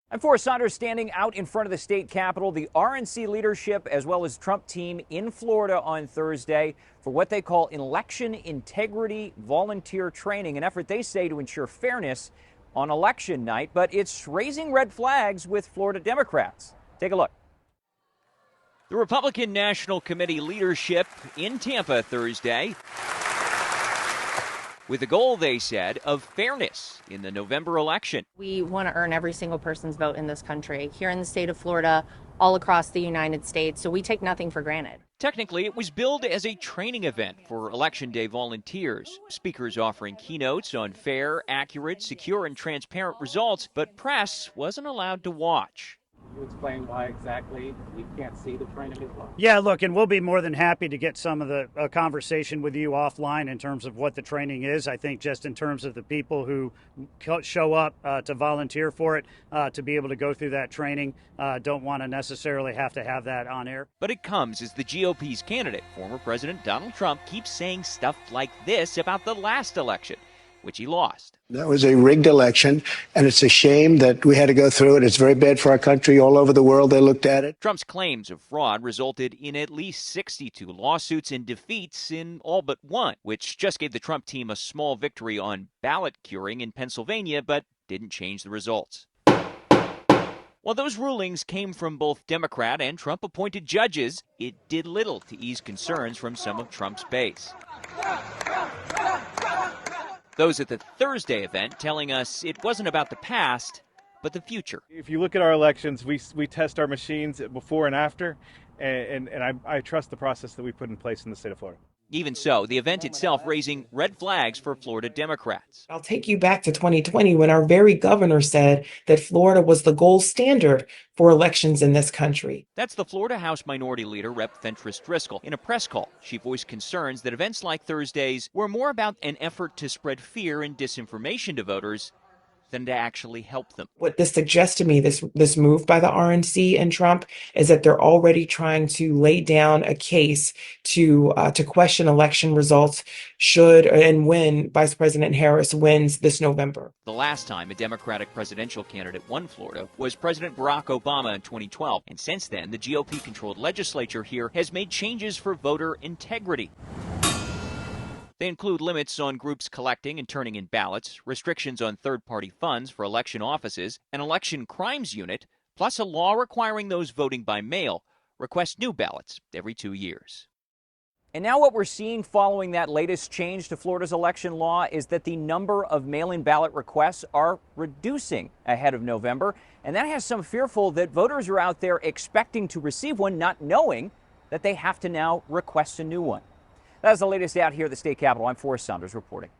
I'm Forrest Saunders standing out in front of the state capitol. The RNC leadership as well as Trump team in Florida on Thursday for what they call election integrity volunteer training, an effort they say to ensure fairness on election night. But it's raising red flags with Florida Democrats. Take a look. The Republican National Committee leadership in Tampa Thursday with the goal, they said, of fairness in the November election. We want to earn every single person's vote in this country, here in the state of Florida, all across the United States, so we take nothing for granted. Technically, it was billed as a training event for Election Day volunteers, speakers offering keynotes on fair, accurate, secure, and transparent results, but press wasn't allowed to watch. You explain why exactly we can't see the training as well? Yeah, look, and we'll be more than happy to get some of the conversation with you offline in terms of what the training is. I think just in terms of the people who show up to volunteer for it, to be able to go through that training, don't want to necessarily have to have that on air. But it comes as the GOP's candidate, former President Donald Trump, keeps saying stuff like this about the last election, which he lost. That was a rigged election, and it's a shame that we had to go through it. It's very bad for our country. All over the world, they looked at it. Trump's claims of fraud resulted in at least 62 lawsuits and defeats in all but one, which just gave the Trump team a small victory on ballot curing in Pennsylvania, but didn't change the results. While those rulings came from both Democrat and Trump-appointed judges, it did little to ease concerns from some of Trump's base. Those at the Thursday event telling us it wasn't about the past, but the future. If you look at our elections, we test our machines before and after, and I trust the process that we put in place in the state of Florida. Even so, the event itself raising red flags for Florida Democrats. I'll take you back to 2020 when our very governor said that Florida was the gold standard for elections in this country. That's the Florida House Minority Leader, Rep. Fentress Driscoll. In a press call, she voiced concerns that events like Thursday's were more about an effort to spread fear and disinformation to voters than to actually help them. What this suggests to me, this move by the RNC and Trump, is that they're already trying to lay down a case to question election results should and when Vice President Harris wins this November. The last time a Democratic presidential candidate won Florida was President Barack Obama in 2012. And since then, the GOP-controlled legislature here has made changes for voter integrity. They include limits on groups collecting and turning in ballots, restrictions on third-party funds for election offices, an election crimes unit, plus a law requiring those voting by mail request new ballots every 2 years. And now what we're seeing following that latest change to Florida's election law is that the number of mail-in ballot requests are reducing ahead of November. And that has some fearful that voters are out there expecting to receive one, not knowing that they have to now request a new one. That's the latest out here at the state capitol. I'm Forrest Saunders reporting.